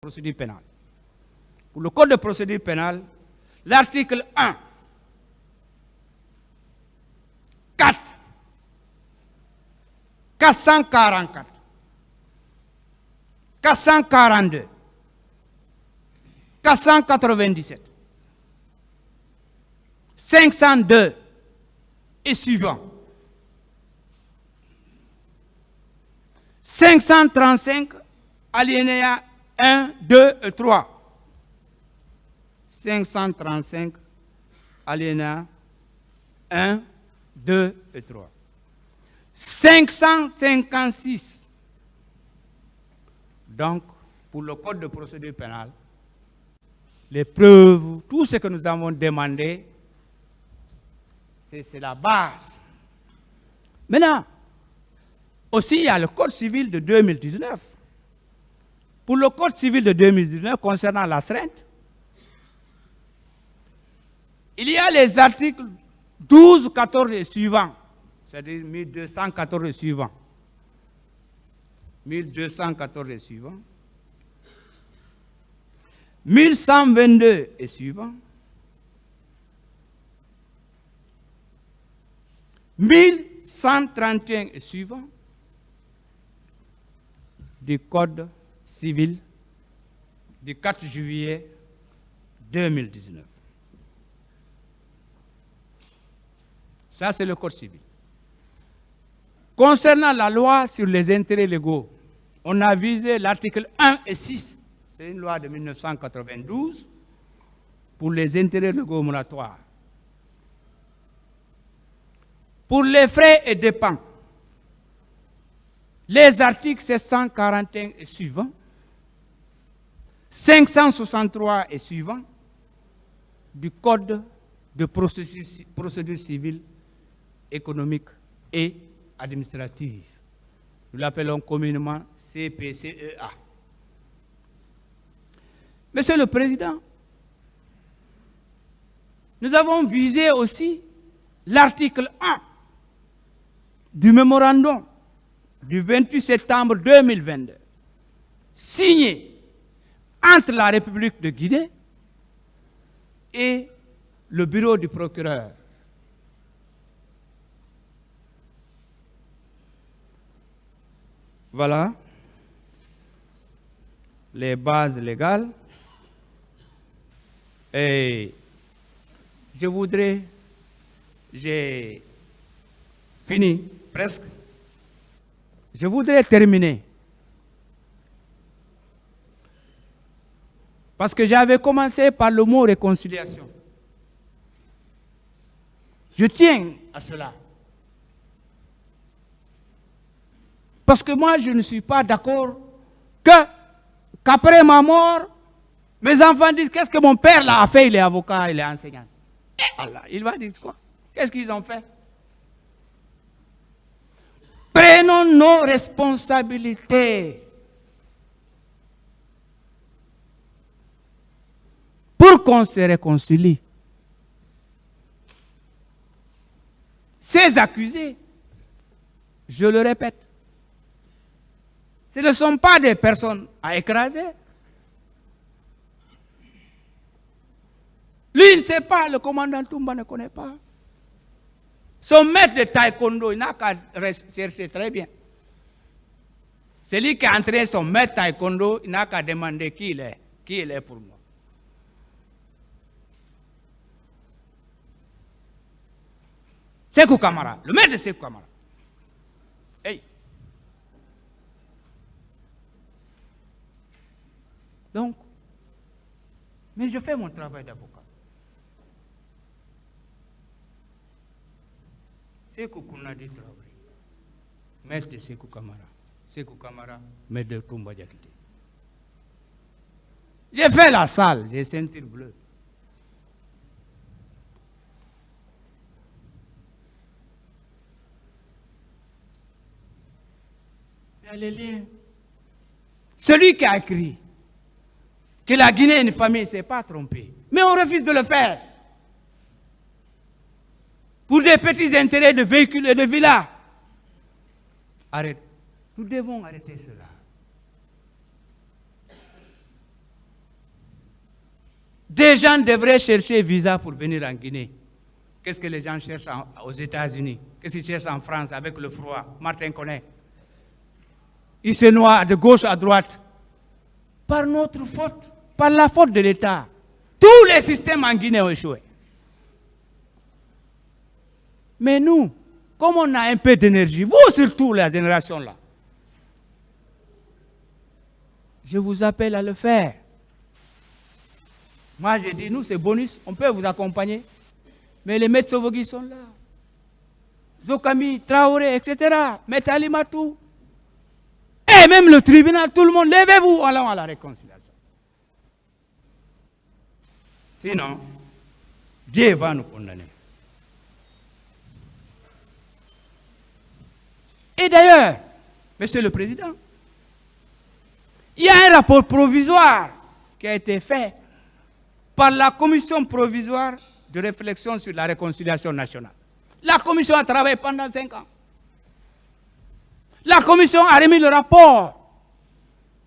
procédure pénale. Pour le Code de procédure pénale, l'article 1, 4, 444, 442, 497, 502 et suivant, 535, alinéa 1, 2 et 3. 535, alinéa 1, 2 et 3. 556. Donc, pour le Code de procédure pénale, les preuves, tout ce que nous avons demandé, c'est la base. Maintenant, aussi, il y a le Code civil de 2019. Pour le Code civil de 2019, concernant l'astreinte, il y a les articles 12, 14 et suivants, c'est-à-dire 1214 et suivants. 1214 et suivants. 1122 et suivants. 1131 et suivants du Code civil du 4 juillet 2019. Ça, c'est le Code civil. Concernant la loi sur les intérêts légaux, on a visé l'article 1 et 6. C'est une loi de 1992 pour les intérêts légaux moratoires. Pour les frais et dépenses, les articles 741 et suivants, 563 et suivants du Code de procédure civile, économique et administrative. Nous l'appelons communément CPCEA. Monsieur le Président, nous avons visé aussi l'article 1 du mémorandum du 28 septembre 2022, signé entre la République de Guinée et le bureau du procureur. Voilà les bases légales. Et j'ai fini presque. Je voudrais terminer. Parce que j'avais commencé par le mot réconciliation. Je tiens à cela. Parce que moi, je ne suis pas d'accord qu'après ma mort, mes enfants disent qu'est-ce que mon père là a fait, il est avocat, il est enseignant. Et Allah, il va dire quoi? Qu'est-ce qu'ils ont fait? Prenons nos responsabilités pour qu'on se réconcilie. Ces accusés, je le répète, ce ne sont pas des personnes à écraser. Lui, il ne sait pas, le commandant Toumba ne connaît pas. Son maître de taekwondo, il n'a qu'à chercher très bien. Celui qui a entraîné son maître de taekwondo, il n'a qu'à demander qui il est pour moi. Sékou Camara, le maître de Sékou Camara. Hey. Donc, mais je fais mon travail d'avocat. Sékou Kounadi Traoré, maître de Sékou Camara. Sékou Camara, maître de Toumba Diakité. J'ai fait la salle, j'ai ceinture bleue. Les liens. Celui qui a écrit que la Guinée est une famille ne s'est pas trompé. Mais on refuse de le faire. Pour des petits intérêts de véhicules et de villas. Arrête. Nous devons arrêter cela. Des gens devraient chercher visa pour venir en Guinée. Qu'est-ce que les gens cherchent aux États-Unis? Qu'est-ce qu'ils cherchent en France avec le froid? Martin connaît. Ils se noient de gauche à droite. Par notre faute, par la faute de l'État. Tous les systèmes en Guinée ont échoué. Mais nous, comme on a un peu d'énergie, vous surtout, la génération là, je vous appelle à le faire. Moi, j'ai dit, nous, c'est bonus, on peut vous accompagner. Mais les maîtres Sovogui sont là. Zokami, Traoré, etc. Maître Alimatou. Et même le tribunal, tout le monde, levez-vous, allons à la réconciliation. Sinon, Dieu va nous condamner. Et d'ailleurs, Monsieur le Président, il y a un rapport provisoire qui a été fait par la Commission provisoire de réflexion sur la réconciliation nationale. La Commission a travaillé pendant 5 ans. La Commission a remis le rapport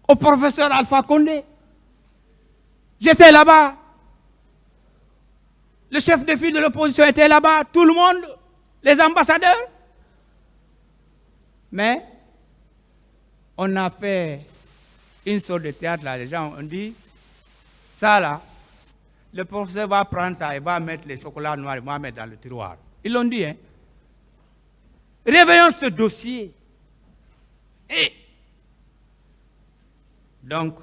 au professeur Alpha Condé. J'étais là-bas. Le chef de file de l'opposition était là-bas. Tout le monde, les ambassadeurs. Mais on a fait une sorte de théâtre là. Les gens ont dit, ça là, le professeur va prendre ça et va mettre les chocolats noirs et va mettre dans le tiroir. Ils l'ont dit, hein. Réveillons ce dossier. Et donc,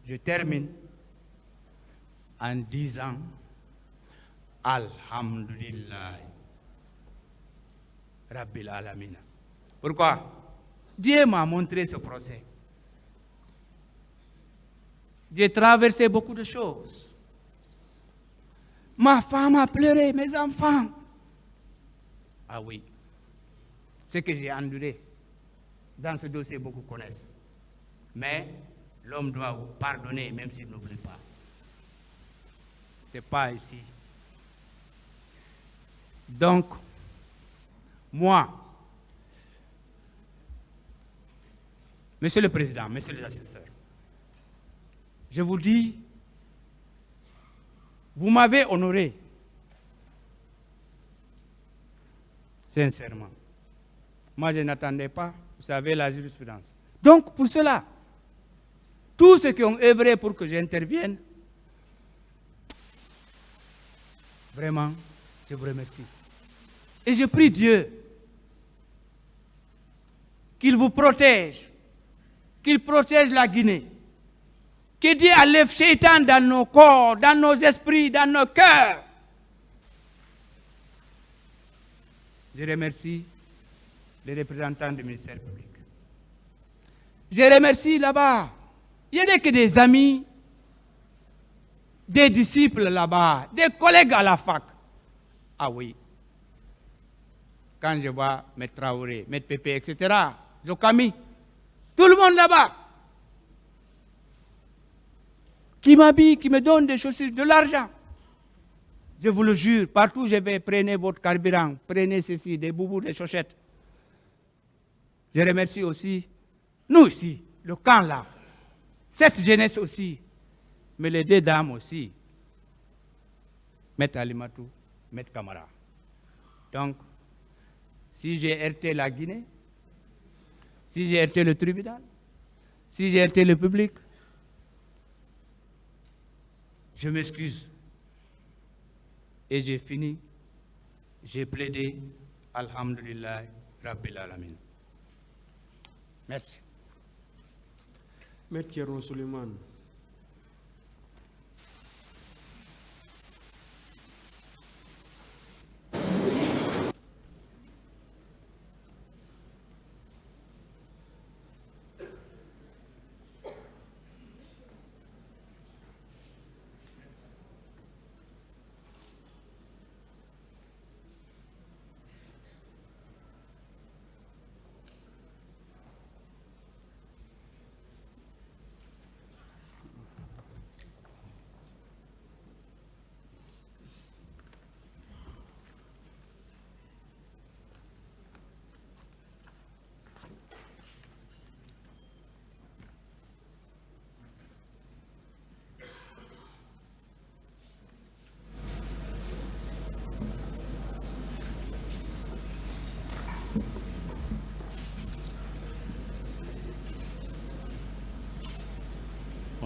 je termine en disant Alhamdulillah Rabbil Alamina. Pourquoi? Dieu m'a montré ce procès. J'ai traversé beaucoup de choses. Ma femme a pleuré, mes enfants. Ah oui. Ce que j'ai enduré dans ce dossier, beaucoup connaissent. Mais l'homme doit vous pardonner, même s'il n'oublie pas. Ce n'est pas ici. Donc, moi, Monsieur le Président, Messieurs les assesseurs, je vous dis, vous m'avez honoré, sincèrement. Moi, je n'attendais pas, vous savez, la jurisprudence. Donc, pour cela, tous ceux qui ont œuvré pour que j'intervienne, vraiment, je vous remercie. Et je prie Dieu qu'il vous protège, qu'il protège la Guinée, que Dieu enlève Shaitan dans nos corps, dans nos esprits, dans nos cœurs. Je remercie les représentants du ministère public. Je remercie là-bas. Il n'y a que des amis, des disciples là-bas, des collègues à la fac. Ah oui. Quand je vois M. Traoré, M. Pépé, etc., Zokami, tout le monde là-bas, qui m'habille, qui me donne des chaussures, de l'argent. Je vous le jure, partout où je vais, prenez votre carburant, prenez ceci, des boubous, des chaussettes. Je remercie aussi, nous ici, le camp là, cette jeunesse aussi, mais les deux dames aussi, M. Alimatou, M. Camara. Donc, si j'ai heurté la Guinée, si j'ai heurté le tribunal, si j'ai heurté le public, je m'excuse. Et j'ai fini, j'ai plaidé, Alhamdulillah, Rabbil Alamin. Merci. Maître Thierno Suleiman.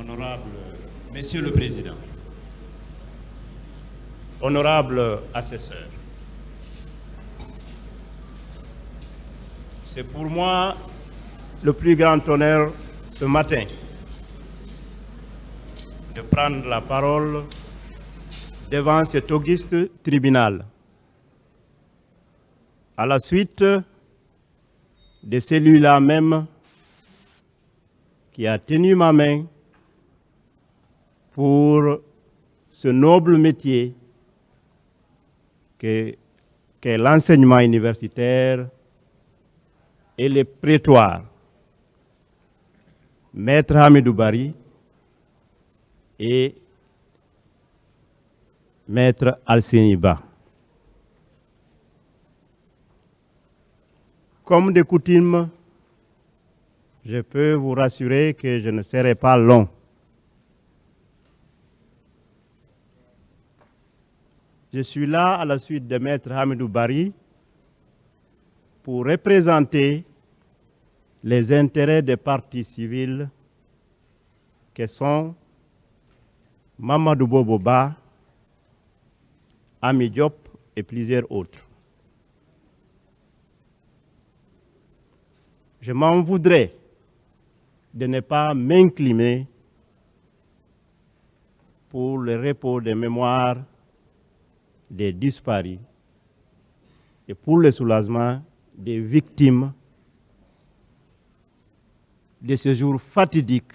Honorable Monsieur le Président, honorable assesseur, c'est pour moi le plus grand honneur ce matin de prendre la parole devant cet auguste tribunal, à la suite de celui-là même qui a tenu ma main pour ce noble métier qu'est l'enseignement universitaire et les prétoires, Maître Hamidou Bari et Maître Alseni Ba. Comme de coutume, je peux vous rassurer que je ne serai pas long. Je suis là à la suite de Maître Hamidou Bari pour représenter les intérêts des partis civils que sont Mamadou Boboba, Ami Diop et plusieurs autres. Je m'en voudrais de ne pas m'incliner pour le repos des mémoires des disparus et pour le soulagement des victimes de ce jour fatidique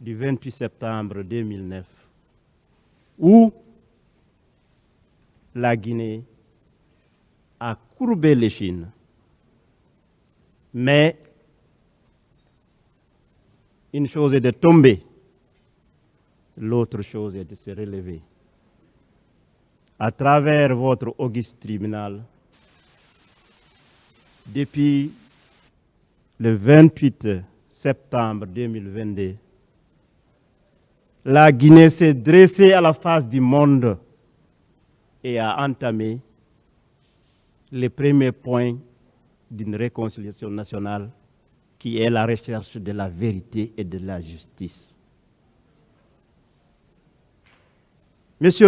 du 28 septembre 2009, où la Guinée a courbé l'échine. Mais une chose est de tomber, l'autre chose est de se relever. À travers votre auguste tribunal, depuis le 28 septembre 2022, la Guinée s'est dressée à la face du monde et a entamé les premiers points d'une réconciliation nationale qui est la recherche de la vérité et de la justice. Monsieur